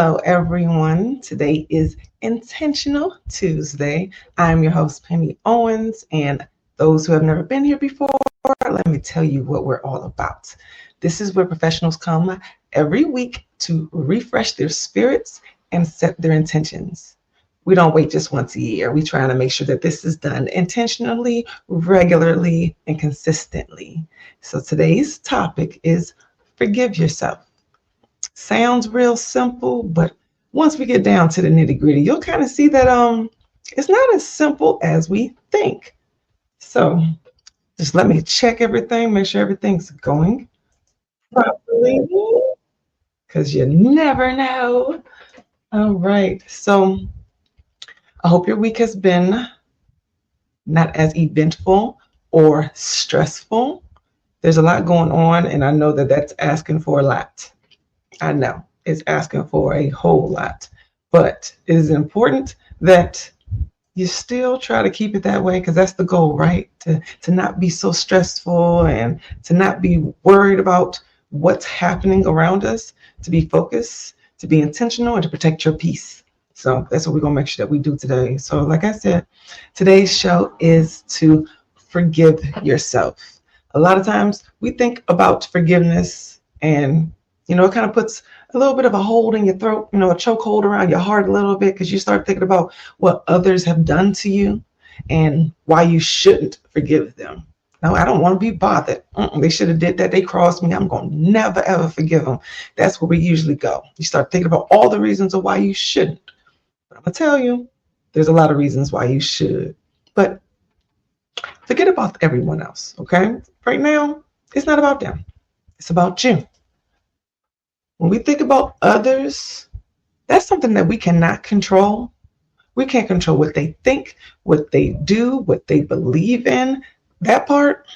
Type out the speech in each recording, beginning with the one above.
Hello, everyone. Today is Intentional Tuesday. I'm your host, Penny Owens, and those who have never been here before, let me tell you what we're all about. This is where professionals come every week to refresh their spirits and set their intentions. We don't wait just once a year. We're trying to make sure that this is done intentionally, regularly, and consistently. So today's topic is forgive yourself. Sounds real simple, but once we get down to the nitty-gritty, you'll kind of see that it's not as simple as we think. So just let me check everything, make sure everything's going properly, because you never know. All right. So I hope your week has been not as eventful or stressful. There's a lot going on, and I know that that's asking for a lot. I know it's asking for a whole lot, but it is important that you still try to keep it that way, because that's the goal, right? To not be so stressful and to not be worried about what's happening around us, to be focused, to be intentional, and to protect your peace. So that's what we're going to make sure that we do today. So like I said, today's show is to forgive yourself. A lot of times we think about forgiveness and it kind of puts a little bit of a hold in your throat, a chokehold around your heart a little bit, because you start thinking about what others have done to you and why you shouldn't forgive them. No, I don't want to be bothered. They should have did that. They crossed me. I'm going to never, ever forgive them. That's where we usually go. You start thinking about all the reasons of why you shouldn't. But I'm going to tell you, there's a lot of reasons why you should. But forget about everyone else, okay? Right now, it's not about them. It's about you. When we think about others, that's something that we cannot control. We can't control what they think, what they do, what they believe in. That part,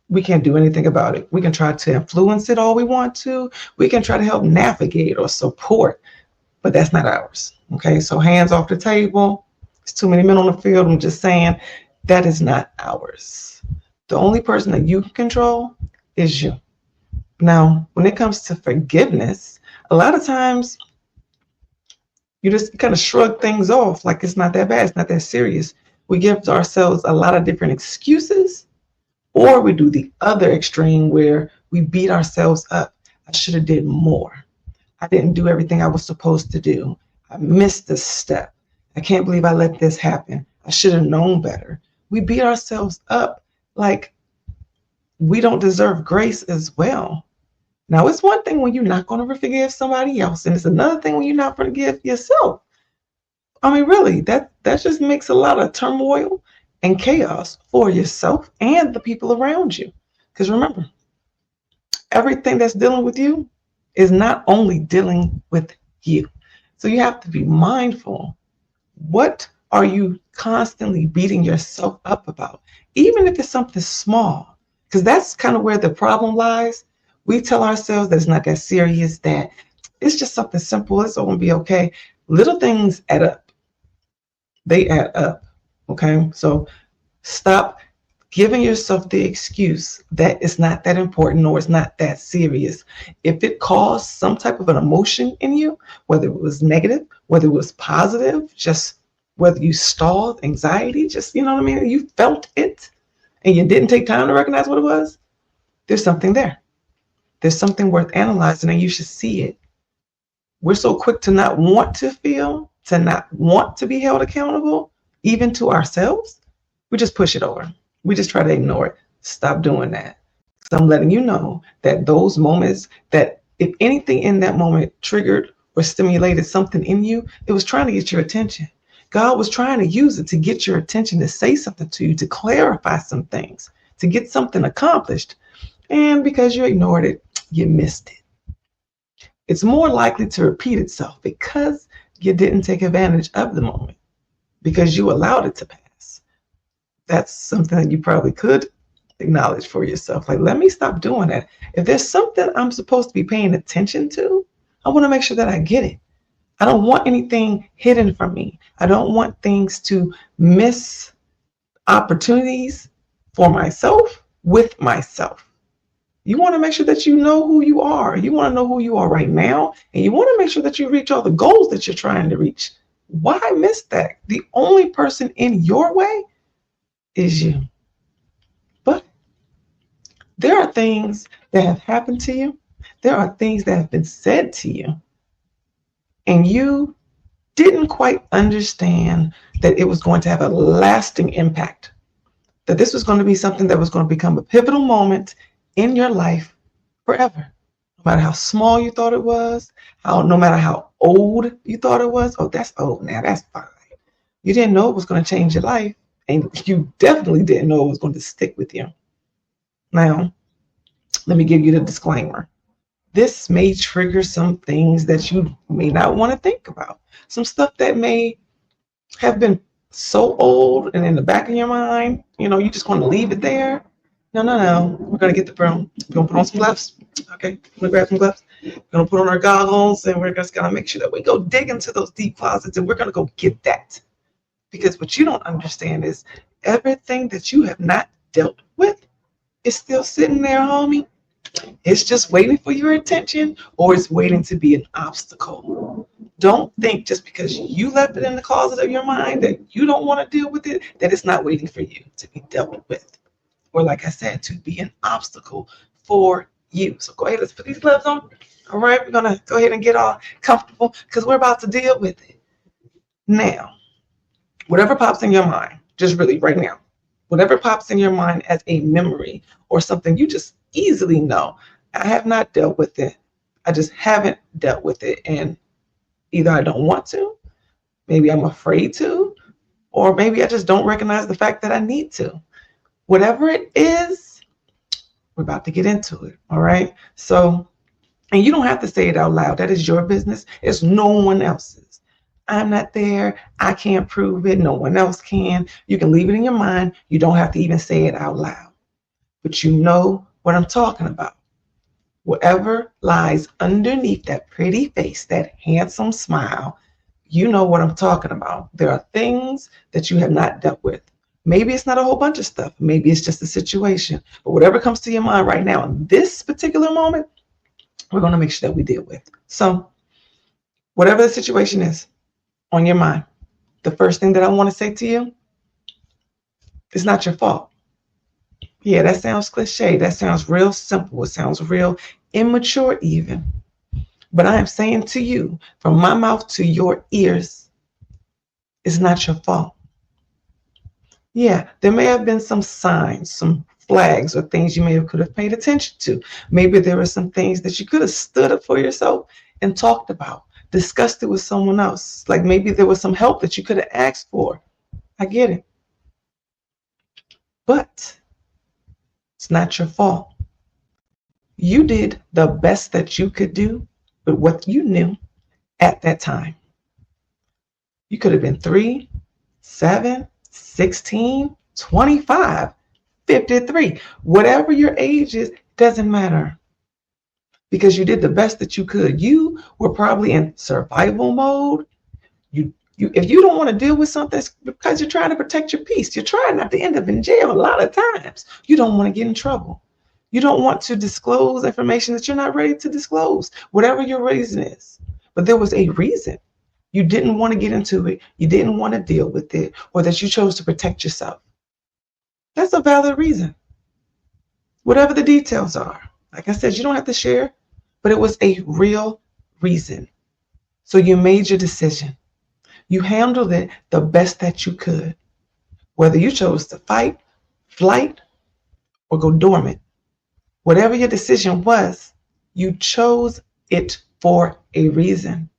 we can't do anything about it. We can try to influence it all we want to. We can try to help navigate or support, but that's not ours. Okay, so hands off the table. There's too many men on the field. I'm just saying that is not ours. The only person that you can control is you. Now, when it comes to forgiveness, a lot of times you just kind of shrug things off like it's not that bad, it's not that serious. We give ourselves a lot of different excuses, or we do the other extreme where we beat ourselves up. I should have did more. I didn't do everything I was supposed to do. I missed this step. I can't believe I let this happen. I should have known better. We beat ourselves up like we don't deserve grace as well. Now, it's one thing when you're not going to forgive somebody else, and it's another thing when you're not going to forgive yourself. I mean, really, that just makes a lot of turmoil and chaos for yourself and the people around you. Because remember, everything that's dealing with you is not only dealing with you. So you have to be mindful. What are you constantly beating yourself up about? Even if it's something small, because that's kind of where the problem lies. We tell ourselves that it's not that serious, that it's just something simple, it's all going to be okay. Little things add up. They add up, okay? So stop giving yourself the excuse that it's not that important or it's not that serious. If it caused some type of an emotion in you, whether it was negative, whether it was positive, just whether you stalled, anxiety, just, you felt it and you didn't take time to recognize what it was, there's something there. There's something worth analyzing, and you should see it. We're so quick to not want to feel, to not want to be held accountable, even to ourselves. We just push it over. We just try to ignore it. Stop doing that. So I'm letting you know that those moments, that if anything in that moment triggered or stimulated something in you, it was trying to get your attention. God was trying to use it to get your attention, to say something to you, to clarify some things, to get something accomplished. And because you ignored it, you missed it. It's more likely to repeat itself because you didn't take advantage of the moment, because you allowed it to pass. That's something that you probably could acknowledge for yourself. Like, let me stop doing that. If there's something I'm supposed to be paying attention to, I want to make sure that I get it. I don't want anything hidden from me. I don't want things to miss opportunities for myself with myself. You want to make sure that you know who you are. You want to know who you are right now, and you want to make sure that you reach all the goals that you're trying to reach. Why miss that? The only person in your way is you. But there are things that have happened to you. There are things that have been said to you, and you didn't quite understand that it was going to have a lasting impact, that this was going to be something that was going to become a pivotal moment in your life forever. No matter how small you thought it was, no matter how old you thought it was, oh, that's old now, that's fine. You didn't know it was going to change your life, and you definitely didn't know it was going to stick with you. Now, let me give you the disclaimer. This may trigger some things that you may not want to think about. Some stuff that may have been so old and in the back of your mind, you just want to leave it there. No. We're going to get the broom. We're going to put on some gloves. Okay, I'm going to grab some gloves. We're going to put on our goggles, and we're just going to make sure that we go dig into those deep closets, and we're going to go get that. Because what you don't understand is everything that you have not dealt with is still sitting there, homie. It's just waiting for your attention, or it's waiting to be an obstacle. Don't think just because you left it in the closet of your mind that you don't want to deal with it, that it's not waiting for you to be dealt with. Or like I said, to be an obstacle for you. So go ahead, let's put these gloves on. All right, we're going to go ahead and get all comfortable because we're about to deal with it. Now, whatever pops in your mind, just really right now, whatever pops in your mind as a memory or something you just easily know, I have not dealt with it. I just haven't dealt with it. And either I don't want to, maybe I'm afraid to, or maybe I just don't recognize the fact that I need to. Whatever it is, we're about to get into it. All right. So, and you don't have to say it out loud. That is your business. It's no one else's. I'm not there. I can't prove it. No one else can. You can leave it in your mind. You don't have to even say it out loud. But you know what I'm talking about. Whatever lies underneath that pretty face, that handsome smile, you know what I'm talking about. There are things that you have not dealt with. Maybe it's not a whole bunch of stuff. Maybe it's just a situation. But whatever comes to your mind right now in this particular moment, we're going to make sure that we deal with. So whatever the situation is on your mind, the first thing that I want to say to you, it's not your fault. Yeah, that sounds cliche. That sounds real simple. It sounds real immature even. But I am saying to you, from my mouth to your ears, it's not your fault. Yeah, there may have been some signs, some flags or things you could have paid attention to. Maybe there were some things that you could have stood up for yourself and talked about, discussed it with someone else. Like maybe there was some help that you could have asked for. I get it. But it's not your fault. You did the best that you could do with what you knew at that time. You could have been 3, 7, 16, 25, 53. Whatever your age is, doesn't matter. Because you did the best that you could. You were probably in survival mode. If you don't want to deal with something, it's because you're trying to protect your peace. You're trying not to end up in jail a lot of times. You don't want to get in trouble. You don't want to disclose information that you're not ready to disclose, whatever your reason is. But there was a reason. You didn't want to get into it. You didn't want to deal with it, or that you chose to protect yourself. That's a valid reason. Whatever the details are. Like I said, you don't have to share, but it was a real reason. So you made your decision. You handled it the best that you could. Whether you chose to fight, flight, or go dormant. Whatever your decision was, you chose it for a reason.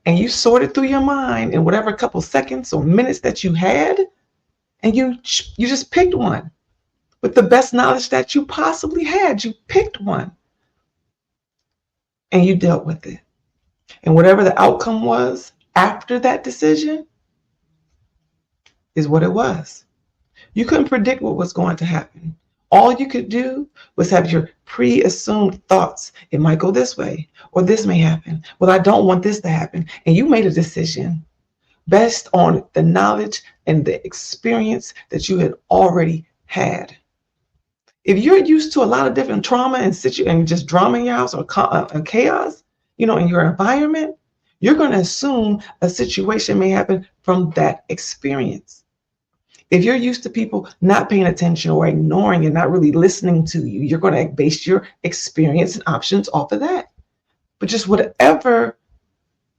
And you sorted through your mind in whatever couple seconds or minutes that you had, and you just picked one. With the best knowledge that you possibly had, you picked one. And you dealt with it. And whatever the outcome was after that decision is what it was. You couldn't predict what was going to happen. All you could do was have your pre-assumed thoughts. It might go this way, or this may happen. Well, I don't want this to happen. And you made a decision based on the knowledge and the experience that you had already had. If you're used to a lot of different trauma and just drama in your house or chaos, in your environment, you're going to assume a situation may happen from that experience. If you're used to people not paying attention or ignoring and not really listening to you, you're going to base your experience and options off of that. But just whatever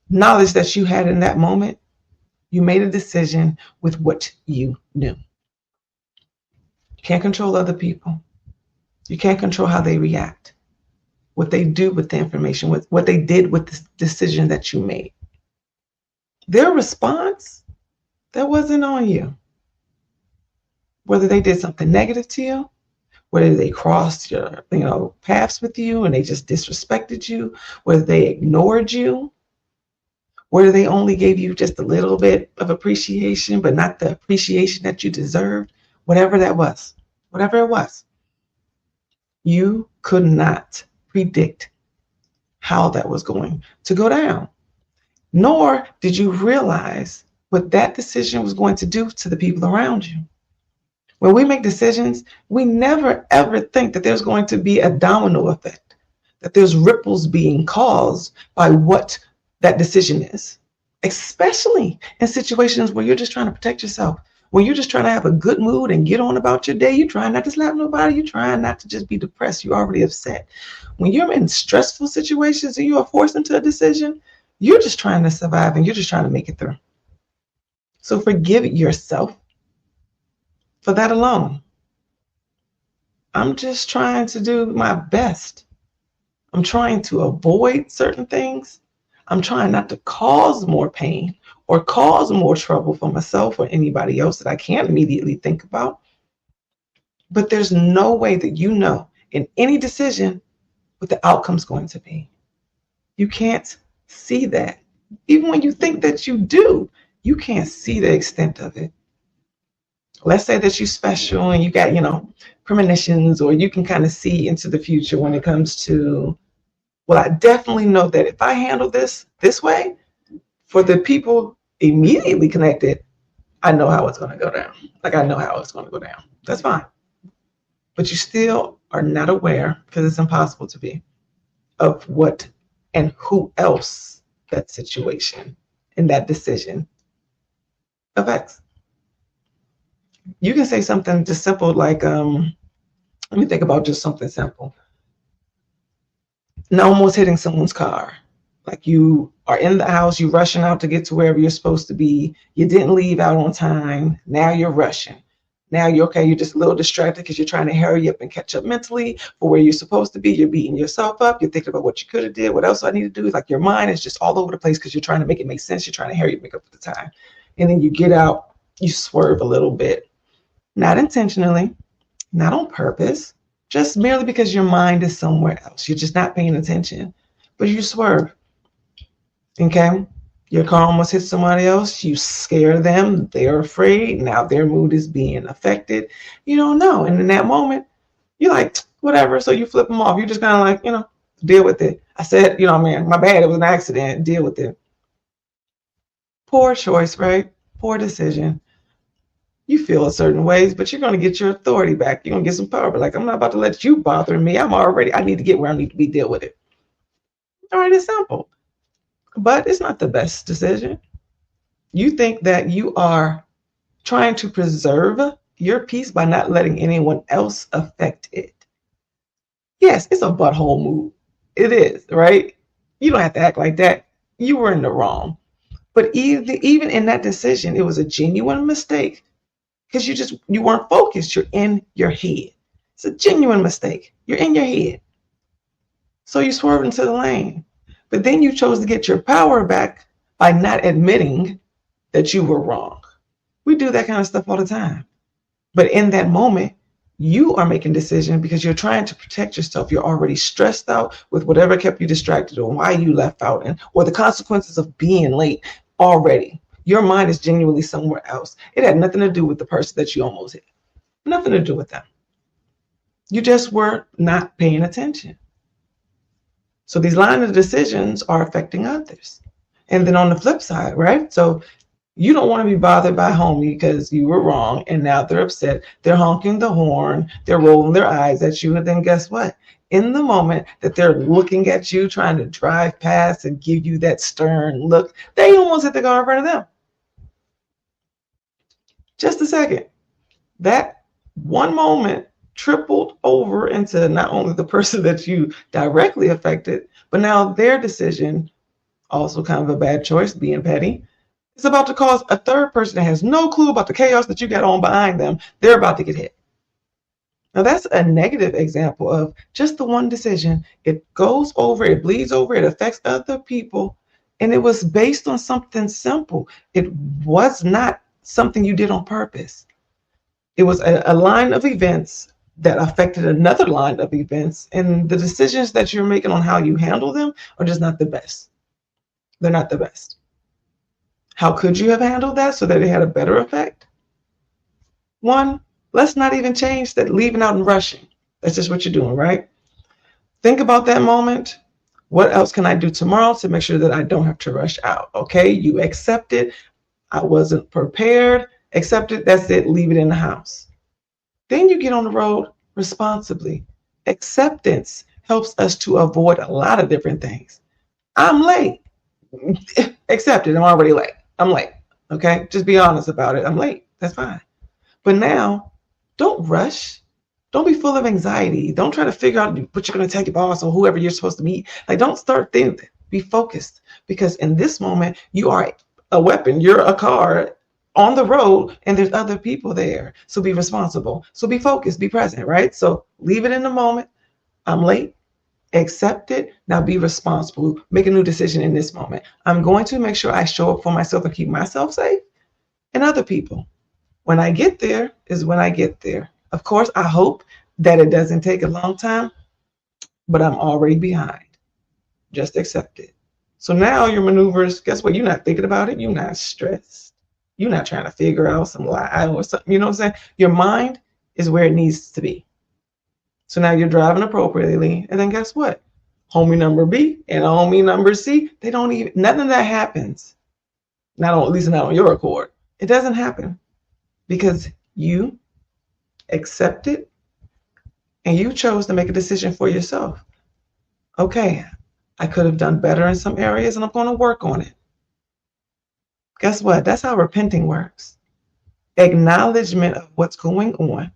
knowledge that you had in that moment, you made a decision with what you knew. You can't control other people. You can't control how they react, what they do with the information, what they did with the decision that you made. Their response, that wasn't on you. Whether they did something negative to you, whether they crossed your paths with you and they just disrespected you, whether they ignored you, whether they only gave you just a little bit of appreciation, but not the appreciation that you deserved, whatever that was, whatever it was, you could not predict how that was going to go down. Nor did you realize what that decision was going to do to the people around you. When we make decisions, we never ever think that there's going to be a domino effect, that there's ripples being caused by what that decision is, especially in situations where you're just trying to protect yourself, when you're just trying to have a good mood and get on about your day. You're trying not to slap nobody. You're trying not to just be depressed. You're already upset. When you're in stressful situations and you are forced into a decision, you're just trying to survive and you're just trying to make it through. So forgive yourself for that alone. I'm just trying to do my best. I'm trying to avoid certain things. I'm trying not to cause more pain or cause more trouble for myself or anybody else that I can't immediately think about. But there's no way that you know in any decision what the outcome's going to be. You can't see that. Even when you think that you do, you can't see the extent of it. Let's say that you're special and you got, premonitions, or you can kind of see into the future when it comes to, well, I definitely know that if I handle this way, for the people immediately connected, I know how it's going to go down. Like, I know how it's going to go down. That's fine. But you still are not aware, because it's impossible to be, of what and who else that situation and that decision affects. You can say something just simple like, let me think about just something simple. Now, almost hitting someone's car. Like, you are in the house, you're rushing out to get to wherever you're supposed to be. You didn't leave out on time. Now you're rushing. Now you're okay. You're just a little distracted because you're trying to hurry up and catch up mentally for where you're supposed to be. You're beating yourself up. You're thinking about what you could have did. What else do I need to do? It's like your mind is just all over the place because you're trying to make it make sense. You're trying to hurry up, make up for the time. And then you get out, you swerve a little bit. Not intentionally, not on purpose, just merely because your mind is somewhere else. You're just not paying attention, but you swerve. Okay? Your car almost hits somebody else. You scare them. They're afraid. Now their mood is being affected. You don't know. And in that moment, you're like, whatever. So you flip them off. You're just kind of like, deal with it. I said, man, my bad. It was an accident. Deal with it. Poor choice, right? Poor decision. You feel a certain ways, but you're going to get your authority back. You're going to get some power. But like, I'm not about to let you bother me. I need to get where I need to be, deal with it. All right, it's simple. But it's not the best decision. You think that you are trying to preserve your peace by not letting anyone else affect it. Yes, it's a butthole move. It is, right? You don't have to act like that. You were in the wrong. But even in that decision, it was a genuine mistake. Because you weren't focused. You're in your head. It's a genuine mistake. You're in your head. So you swerved into the lane. But then you chose to get your power back by not admitting that you were wrong. We do that kind of stuff all the time. But in that moment, you are making decisions because you're trying to protect yourself. You're already stressed out with whatever kept you distracted or why you left out or the consequences of being late already. Your mind is genuinely somewhere else. It had nothing to do with the person that you almost hit. Nothing to do with them. You just were not paying attention. So these line of decisions are affecting others. And then on the flip side, right? So You don't want to be bothered by homie because you were wrong and now they're upset. They're honking the horn. They're rolling their eyes at you. And then guess what? In the moment that they're looking at you, trying to drive past and give you that stern look, they almost hit the car in front of them. Just a second. That one moment tripled over into not only the person that you directly affected, but now their decision, also kind of a bad choice, being petty, is about to cause a third person that has no clue about the chaos that you got on behind them. They're about to get hit. Now that's a negative example of just the one decision. It goes over, it bleeds over, it affects other people, and it was based on something simple. It was not something you did on purpose. It was a line of events that affected another line of events, and the decisions that you're making on how you handle them are just not the best. They're not the best. How could you have handled that so that it had a better effect? One, let's not even change that leaving out and rushing. That's just what you're doing, right? Think about that moment. What else can I do tomorrow to make sure that I don't have to rush out? Okay, you accept it. I wasn't prepared. Accept it. That's it. Leave it in the house. Then you get on the road responsibly. Acceptance helps us to avoid a lot of different things. I'm late. Accept it. I'm already late. I'm late. Okay, just be honest about it. I'm late. That's fine. But now, don't rush. Don't be full of anxiety. Don't try to figure out what you're going to tell your boss or whoever you're supposed to meet. Like, don't start thinking. Be focused, because in this moment, you are a weapon. You're a car on the road, and there's other people there. So be responsible. So be focused. Be present, right? So leave it in the moment. I'm late. Accept it. Now be responsible. Make a new decision in this moment. I'm going to make sure I show up for myself and keep myself safe and other people. When I get there is when I get there. Of course, I hope that it doesn't take a long time, but I'm already behind. Just accept it. So now your maneuvers, guess what? You're not thinking about it. You're not stressed. You're not trying to figure out some lie or something. You know what I'm saying? Your mind is where it needs to be. So now you're driving appropriately. And then guess what? Homie number B and homie number C, they don't even, nothing of that happens. At least not on your accord. It doesn't happen because you accept it and you chose to make a decision for yourself. Okay, I could have done better in some areas and I'm going to work on it. Guess what? That's how repenting works. Acknowledgement of what's going on,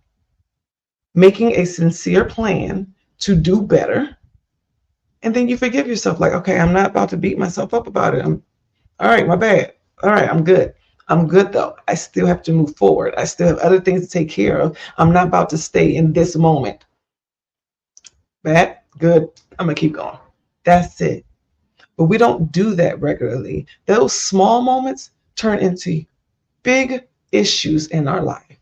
making a sincere plan to do better, and then you forgive yourself. Like, okay, I'm not about to beat myself up about it. All right, my bad. All right, I'm good. I'm good though. I still have to move forward. I still have other things to take care of. I'm not about to stay in this moment. Bad, good. I'm gonna keep going. That's it. But we don't do that regularly. Those small moments turn into big issues in our life.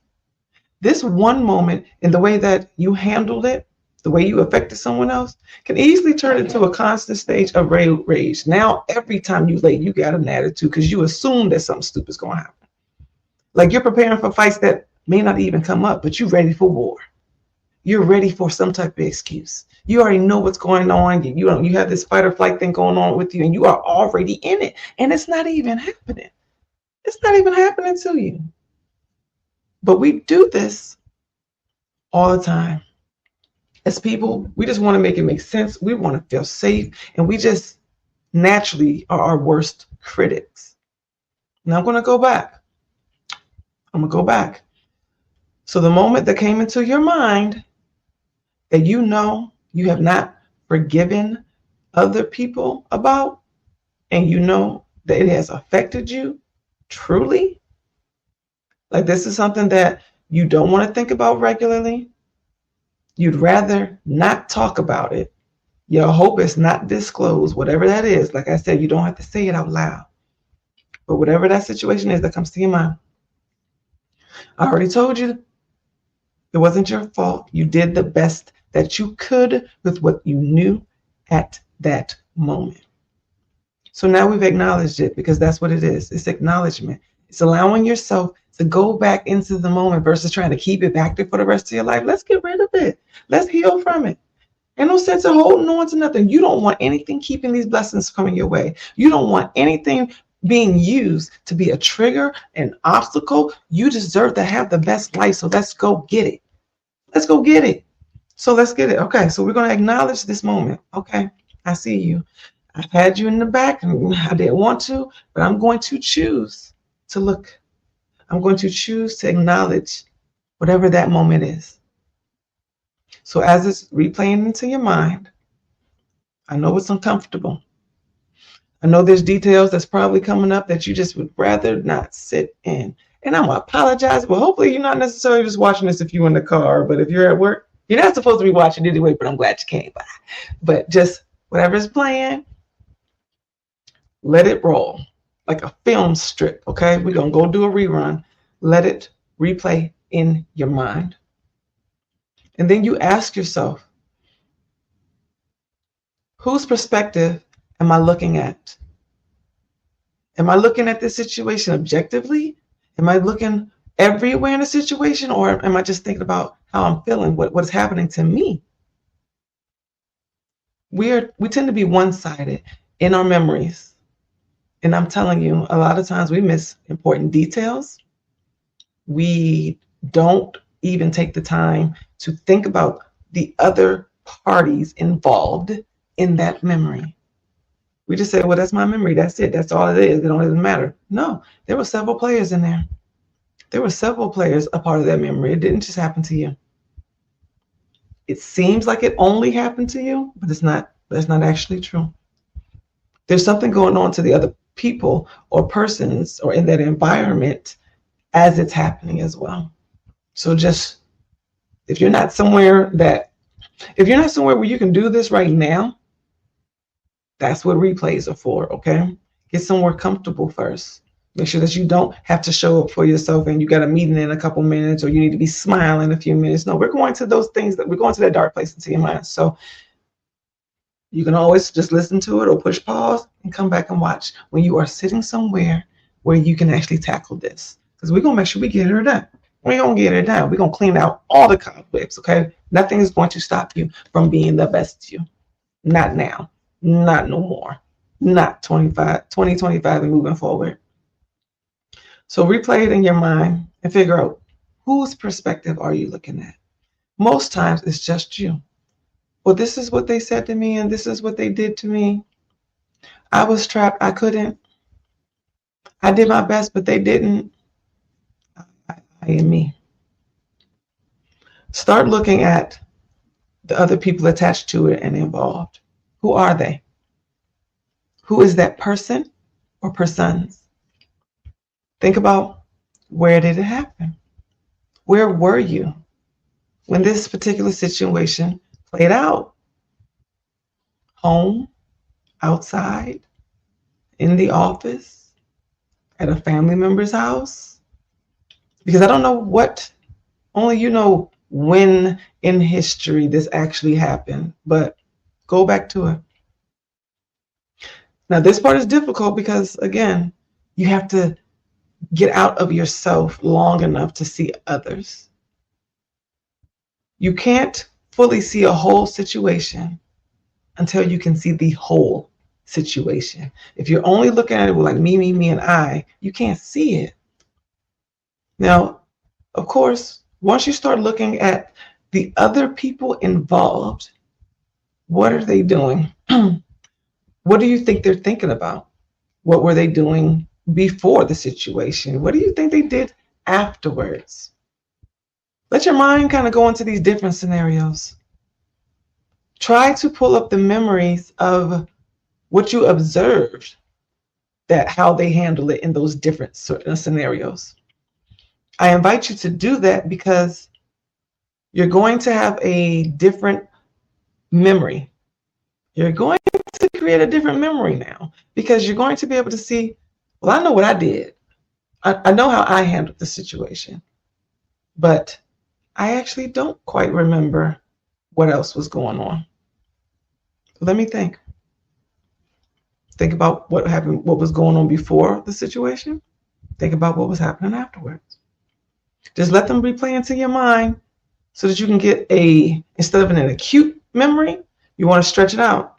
This one moment in the way that you handled it, the way you affected someone else, can easily turn into a constant stage of rage. Now, every time you late, you got an attitude because you assume that something stupid is going to happen. Like you're preparing for fights that may not even come up, but you're ready for war. You're ready for some type of excuse. You already know what's going on. You have this fight or flight thing going on with you, and you are already in it. And it's not even happening. It's not even happening to you. But we do this all the time. As people, we just want to make it make sense. We want to feel safe. And we just naturally are our worst critics. Now I'm going to go back. So the moment that came into your mind that you know you have not forgiven other people about, and you know that it has affected you truly, like this is something that you don't want to think about regularly. You'd rather not talk about it. Your hope is not disclosed, whatever that is. Like I said, you don't have to say it out loud. But whatever that situation is that comes to your mind, I already told you it wasn't your fault. You did the best that you could with what you knew at that moment. So now we've acknowledged it, because that's what it is. It's acknowledgement. It's allowing yourself to go back into the moment versus trying to keep it back there for the rest of your life. Let's get rid of it. Let's heal from it. Ain't no sense of holding on to nothing. You don't want anything keeping these blessings coming your way. You don't want anything being used to be a trigger, an obstacle. You deserve to have the best life. So let's go get it. Let's go get it. So let's get it. Okay, so we're going to acknowledge this moment. Okay, I see you. I've had you in the back and I didn't want to, but I'm going to choose to look. I'm going to choose to acknowledge whatever that moment is. So as it's replaying into your mind, I know it's uncomfortable. I know there's details that's probably coming up that you just would rather not sit in. And I'm going to apologize. Well, hopefully you're not necessarily just watching this if you're in the car, but if you're at work, you're not supposed to be watching anyway, but I'm glad you came by. But just whatever's playing, let it roll like a film strip, okay? We're going to go do a rerun. Let it replay in your mind. And then you ask yourself, whose perspective am I looking at? Am I looking at this situation objectively? Am I looking everywhere in the situation, or am I just thinking about how I'm feeling, what is happening to me? We tend to be one-sided in our memories. And I'm telling you, a lot of times we miss important details. We don't even take the time to think about the other parties involved in that memory. We just say, well, that's my memory. That's it. That's all it is. It doesn't matter. No, there were several players in there. There were several players a part of that memory. It didn't just happen to you. It seems like it only happened to you, but it's not. That's not actually true. There's something going on to the other people or persons or in that environment as it's happening as well. So just, if you're not somewhere where you can do this right now, that's what replays are for, okay? Get somewhere comfortable first. Make sure that you don't have to show up for yourself and you got a meeting in a couple minutes or you need to be smiling a few minutes. No, we're going to those things we're going to that dark place into your mind. So you can always just listen to it or push pause and come back and watch when you are sitting somewhere where you can actually tackle this. Because we're going to make sure we get her done. We're going to get her done. We're going to clean out all the cobwebs, okay? Nothing is going to stop you from being the best you. Not now. Not no more. Not 2025 and moving forward. So replay it in your mind and figure out whose perspective are you looking at. Most times it's just you. Well, this is what they said to me and this is what they did to me. I was trapped. I couldn't. I did my best, but they didn't. I am me. Start looking at the other people attached to it and involved. Who are they? Who is that person or persons? Think about, where did it happen? Where were you when this particular situation played out? Home, outside, in the office, at a family member's house? Because I don't know only you know when in history this actually happened, but go back to it. Now, this part is difficult because, again, you have to get out of yourself long enough to see others. You can't fully see a whole situation until you can see the whole situation. If you're only looking at it with like me, and I, you can't see it. Now, of course, once you start looking at the other people involved, what are they doing? What do you think they're thinking about? What were they doing before the situation? What do you think they did afterwards? Let your mind kind of go into these different scenarios. Try to pull up the memories of what you observed, how they handle it in those different scenarios. I invite you to do that because you're going to have a different memory. You're going to create a different memory now because you're going to be able to see, well, I know what I did. I know how I handled the situation, but I actually don't quite remember what else was going on. Let me think. Think about what happened, what was going on before the situation. Think about what was happening afterwards. Just let them replay into your mind so that you can get instead of an acute memory, you want to stretch it out.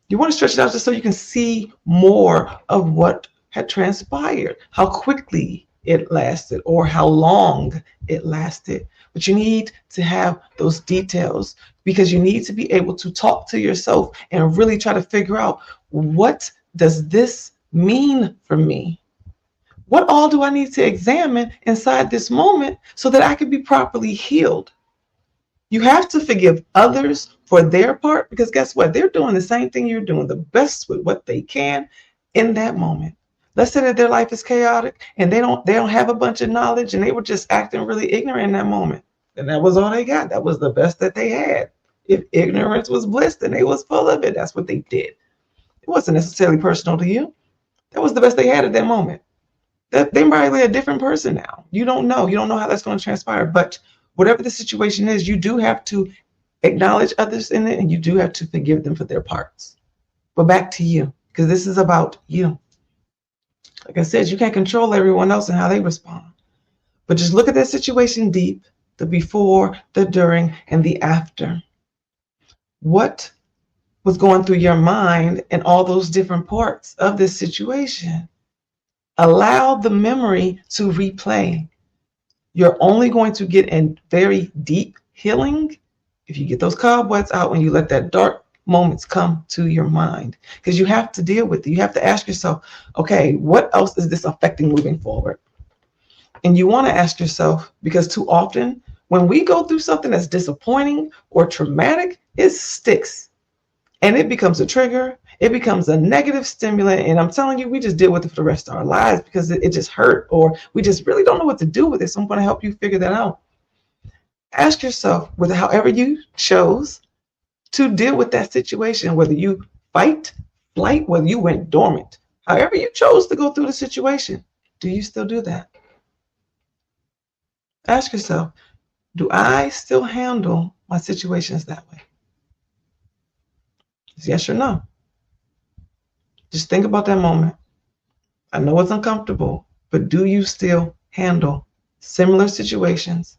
You want to stretch it out just so you can see more of what had transpired, how quickly it lasted, or how long it lasted. But you need to have those details because you need to be able to talk to yourself and really try to figure out, what does this mean for me? What all do I need to examine inside this moment so that I can be properly healed? You have to forgive others for their part because guess what? They're doing the same thing you're doing, the best with what they can in that moment. Let's say that their life is chaotic and they don't have a bunch of knowledge and they were just acting really ignorant in that moment. And that was all they got. That was the best that they had. If ignorance was bliss, then they was full of it. That's what they did. It wasn't necessarily personal to you. That was the best they had at that moment. That they might be a different person now. You don't know. You don't know how that's going to transpire. But whatever the situation is, you do have to acknowledge others in it and you do have to forgive them for their parts. But back to you, because this is about you. Like I said, you can't control everyone else and how they respond. But just look at that situation deep, the before, the during, and the after. What was going through your mind and all those different parts of this situation? Allow the memory to replay. You're only going to get a very deep healing if you get those cobwebs out and you let that dark moments come to your mind, because you have to deal with it. You have to ask yourself, okay, what else is this affecting moving forward? And you want to ask yourself, because too often when we go through something that's disappointing or traumatic, it sticks and it becomes a trigger. It becomes a negative stimulant. And I'm telling you, we just deal with it for the rest of our lives because it just hurt, or we just really don't know what to do with it. So I'm going to help you figure that out. Ask yourself, with however you chose to deal with that situation, whether you fight, flight, whether you went dormant, however you chose to go through the situation, do you still do that? Ask yourself, do I still handle my situations that way? It's yes or no. Just think about that moment. I know it's uncomfortable, but do you still handle similar situations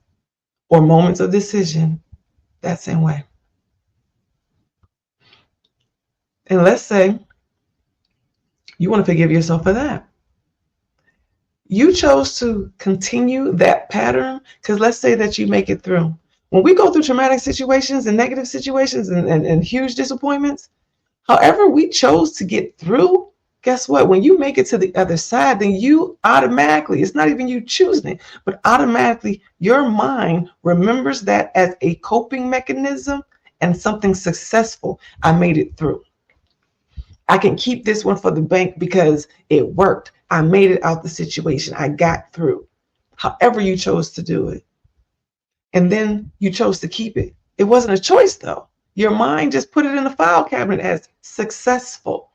or moments of decision that same way? And let's say you want to forgive yourself for that. You chose to continue that pattern because let's say that you make it through. When we go through traumatic situations and negative situations and huge disappointments, however we chose to get through, guess what? When you make it to the other side, then you automatically, it's not even you choosing it, but automatically your mind remembers that as a coping mechanism and something successful. I made it through. I can keep this one for the bank because it worked. I made it out the situation. I got through. However you chose to do it. And then you chose to keep it. It wasn't a choice though. Your mind just put it in the file cabinet as successful.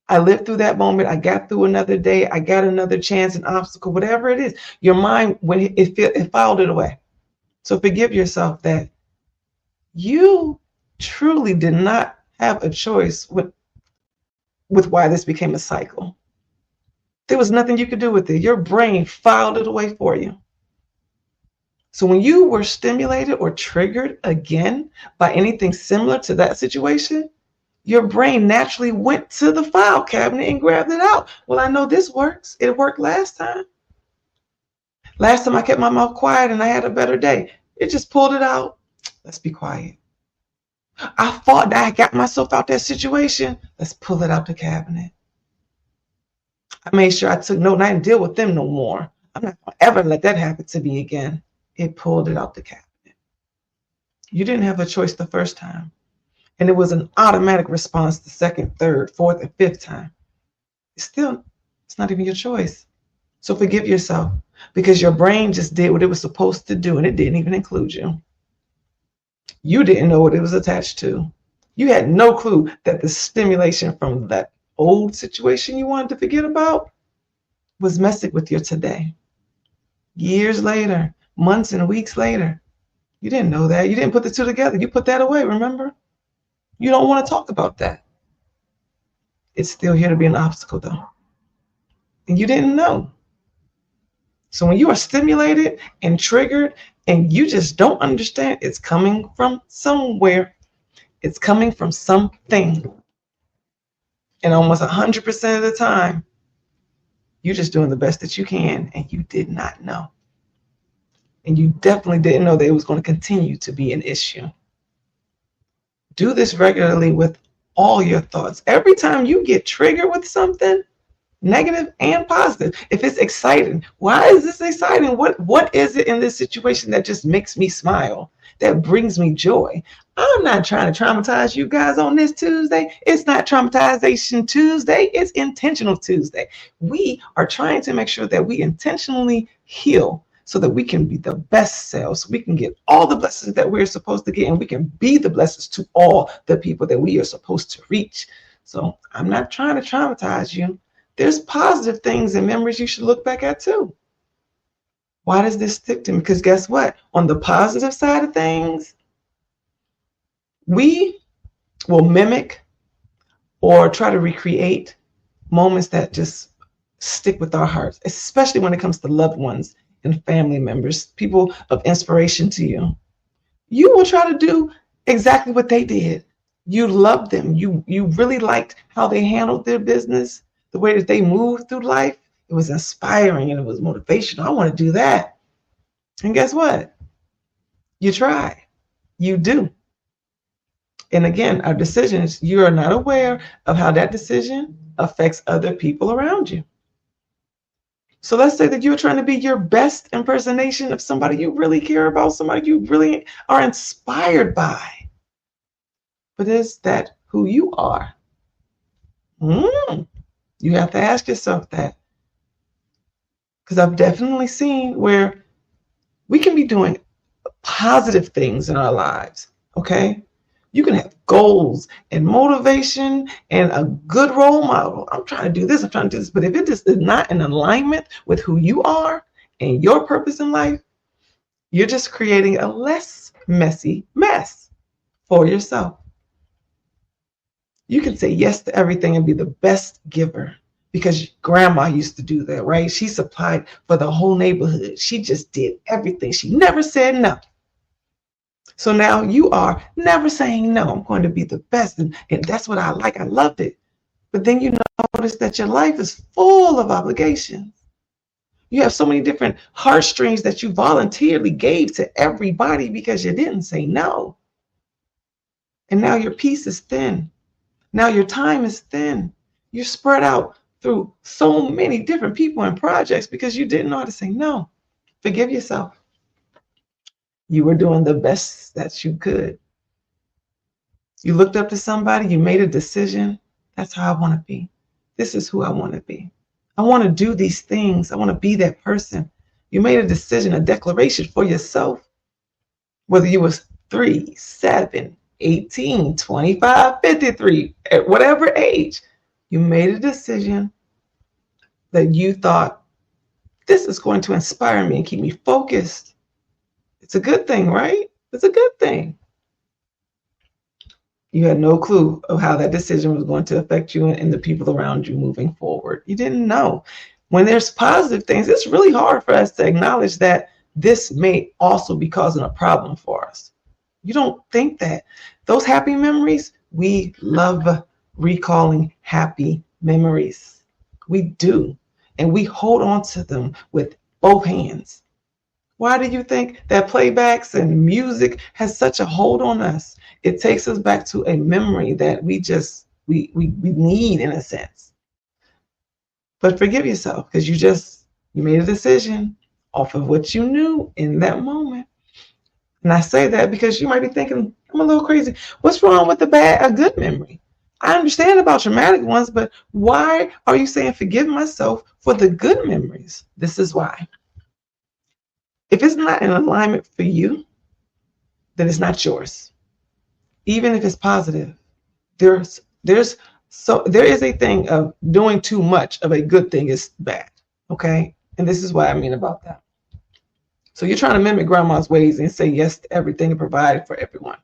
I lived through that moment. I got through another day. I got another chance, an obstacle, whatever it is. Your mind, when it filed it away. So forgive yourself that you truly did not have a choice with why this became a cycle. There was nothing you could do with it. Your brain filed it away for you. So when you were stimulated or triggered again by anything similar to that situation, your brain naturally went to the file cabinet and grabbed it out. Well, I know this works. It worked last time. Last time I kept my mouth quiet and I had a better day. It just pulled it out. Let's be quiet. I fought, I got myself out that situation. Let's pull it out the cabinet. I made sure I took note and I didn't deal with them no more. I'm not going to ever let that happen to me again. It pulled it out the cabinet. You didn't have a choice the first time. And it was an automatic response the second, third, fourth, and fifth time. It's not even your choice. So forgive yourself because your brain just did what it was supposed to do and it didn't even include you. You didn't know what it was attached to. You had no clue that the stimulation from that old situation you wanted to forget about was messing with your today. Years later, months and weeks later, you didn't know that. You didn't put the two together. You put that away, remember? You don't want to talk about that. It's still here to be an obstacle, though. And you didn't know. So when you are stimulated and triggered and you just don't understand, it's coming from somewhere. It's coming from something. And almost 100% of the time, You're just doing the best that you can, and you did not know. And you definitely didn't know that it was going to continue to be an issue. Do this regularly with all your thoughts. Every time you get triggered with something, negative and positive, if it's exciting, why is this exciting? What is it in this situation that just makes me smile, that brings me joy? I'm not trying to traumatize you guys on this Tuesday. It's not Traumatization Tuesday. It's Intentional Tuesday. We are trying to make sure that we intentionally heal so that we can be the best selves. We can get all the blessings that we're supposed to get, and we can be the blessings to all the people that we are supposed to reach. So I'm not trying to traumatize you. There's positive things and memories you should look back at too. Why does this stick to me? Because guess what? On the positive side of things, we will mimic or try to recreate moments that just stick with our hearts, especially when it comes to loved ones and family members, people of inspiration to you. You will try to do exactly what they did. You loved them. You really liked how they handled their business, the way that they moved through life. It was inspiring and it was motivational. I want to do that. And guess what? You try. You do. And again, our decisions, you are not aware of how that decision affects other people around you. So let's say that you're trying to be your best impersonation of somebody you really care about, somebody you really are inspired by. But is that who you are? You have to ask yourself that. Because I've definitely seen where we can be doing positive things in our lives, okay? You can have goals and motivation and a good role model. I'm trying to do this, I'm trying to do this. But if it just is not in alignment with who you are and your purpose in life, you're just creating a less messy mess for yourself. You can say yes to everything and be the best giver because grandma used to do that, right? She supplied for the whole neighborhood. She just did everything. She never said no. So now you are never saying no. I'm going to be the best. And that's what I like. I loved it. But then you notice that your life is full of obligations. You have so many different heartstrings that you voluntarily gave to everybody because you didn't say no. And now your peace is thin. Now your time is thin. You're spread out through so many different people and projects because you didn't know how to say no. Forgive yourself. You were doing the best that you could. You looked up to somebody, you made a decision. That's how I want to be. This is who I want to be. I want to do these things. I want to be that person. You made a decision, a declaration for yourself. Whether you was 3, 7, 18, 25, 53, at whatever age, you made a decision that you thought, this is going to inspire me and keep me focused. It's a good thing, right? It's a good thing. You had no clue of how that decision was going to affect you and the people around you moving forward. You didn't know. When there's positive things, it's really hard for us to acknowledge that this may also be causing a problem for us. You don't think that. Those happy memories, we love recalling happy memories. We do. And we hold on to them with both hands. Why do you think that playbacks and music has such a hold on us? It takes us back to a memory that we need in a sense. But forgive yourself because you made a decision off of what you knew in that moment. And I say that because you might be thinking, I'm a little crazy. What's wrong with a good memory? I understand about traumatic ones, but why are you saying forgive myself for the good memories? This is why. If it's not in alignment for you, then it's not yours. Even if it's positive, there is a thing of doing too much of a good thing is bad. Okay? And this is what I mean about that. So you're trying to mimic grandma's ways and say yes to everything and provide for everyone.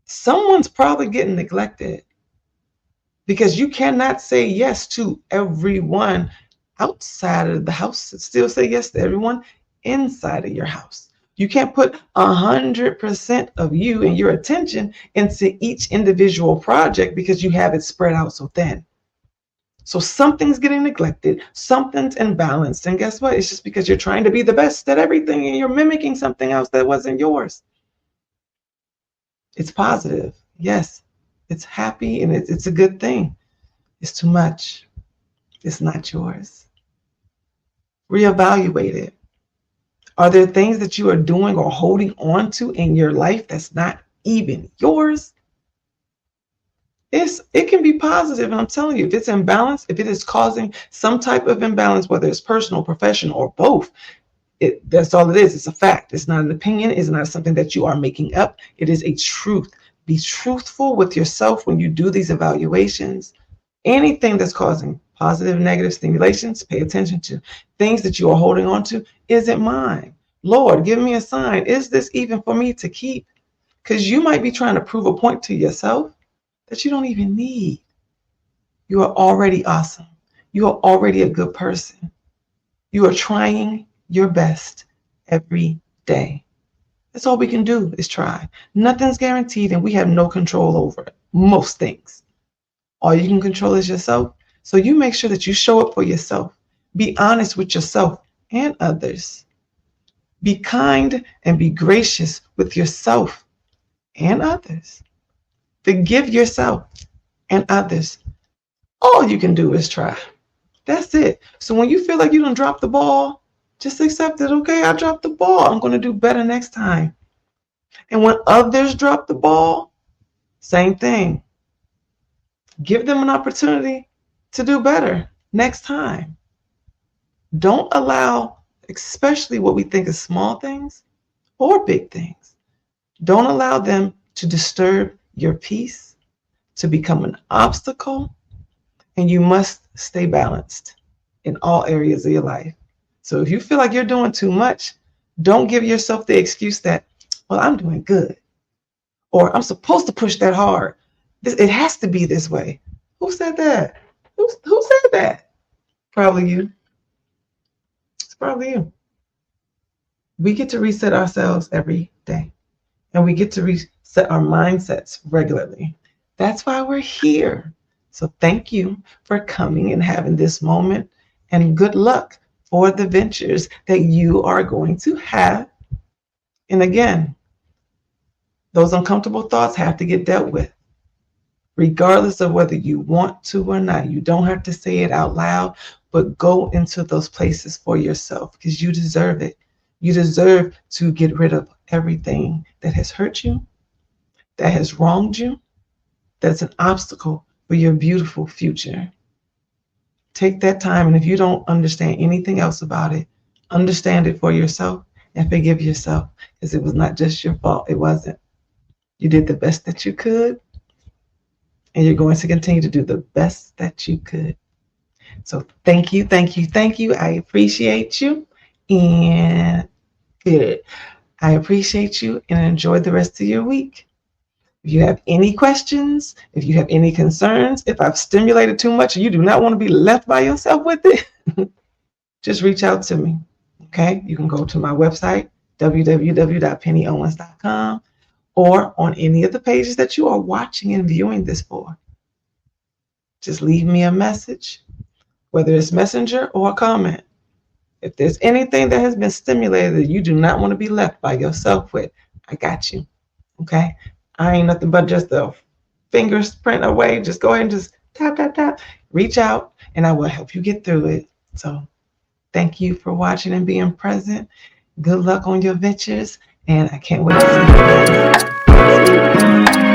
Someone's probably getting neglected because you cannot say yes to everyone outside of the house and still say yes to everyone inside of your house. You can't put 100% of you and your attention into each individual project because you have it spread out so thin. So something's getting neglected, something's imbalanced. And guess what? It's just because you're trying to be the best at everything and you're mimicking something else that wasn't yours. It's positive. Yes, it's happy and it's a good thing. It's too much. It's not yours. Reevaluate it. Are there things that you are doing or holding on to in your life that's not even yours? It can be positive, and I'm telling you, if it's imbalanced, if it is causing some type of imbalance, whether it's personal, professional, or both, that's all it is. It's a fact. It's not an opinion. It's not something that you are making up. It is a truth. Be truthful with yourself when you do these evaluations. Anything that's causing positive, negative stimulations, pay attention to. Things that you are holding on to, is it mine? Lord, give me a sign. Is this even for me to keep? Because you might be trying to prove a point to yourself that you don't even need. You are already awesome. You are already a good person. You are trying your best every day. That's all we can do is try. Nothing's guaranteed and we have no control over it. Most things. All you can control is yourself. So you make sure that you show up for yourself. Be honest with yourself and others. Be kind and be gracious with yourself and others. Forgive yourself and others. All you can do is try. That's it. So when you feel like you done dropped the ball, just accept it. Okay, I dropped the ball. I'm going to do better next time. And when others drop the ball, same thing. Give them an opportunity to do better next time. Don't allow, especially what we think is small things or big things, don't allow them to disturb your peace, to become an obstacle, and you must stay balanced in all areas of your life. So if you feel like you're doing too much, don't give yourself the excuse that, well, I'm doing good, or I'm supposed to push that hard. It has to be this way. Who said that? Who said that? Probably you. It's probably you. We get to reset ourselves every day, and we get to reset our mindsets regularly. That's why we're here. So thank you for coming and having this moment, and good luck for the ventures that you are going to have. And again, those uncomfortable thoughts have to get dealt with, regardless of whether you want to or not. You don't have to say it out loud, but go into those places for yourself because you deserve it. You deserve to get rid of everything that has hurt you, that has wronged you, that's an obstacle for your beautiful future. Take that time, and if you don't understand anything else about it, understand it for yourself and forgive yourself, because it was not just your fault. It wasn't. You did the best that you could, and you're going to continue to do the best that you could. So thank you, thank you, thank you. I appreciate you, and good. I appreciate you, and enjoy the rest of your week. If you have any questions, if you have any concerns, if I've stimulated too much and you do not want to be left by yourself with it, just reach out to me. Okay? You can go to my website, www.pennyowens.com, or on any of the pages that you are watching and viewing this for. Just leave me a message, whether it's messenger or a comment. If there's anything that has been stimulated that you do not want to be left by yourself with, I got you. Okay? I ain't nothing but just a fingerprint away. Just go ahead and just tap, tap, tap. Reach out, and I will help you get through it. So thank you for watching and being present. Good luck on your ventures, and I can't wait to see you guys next week.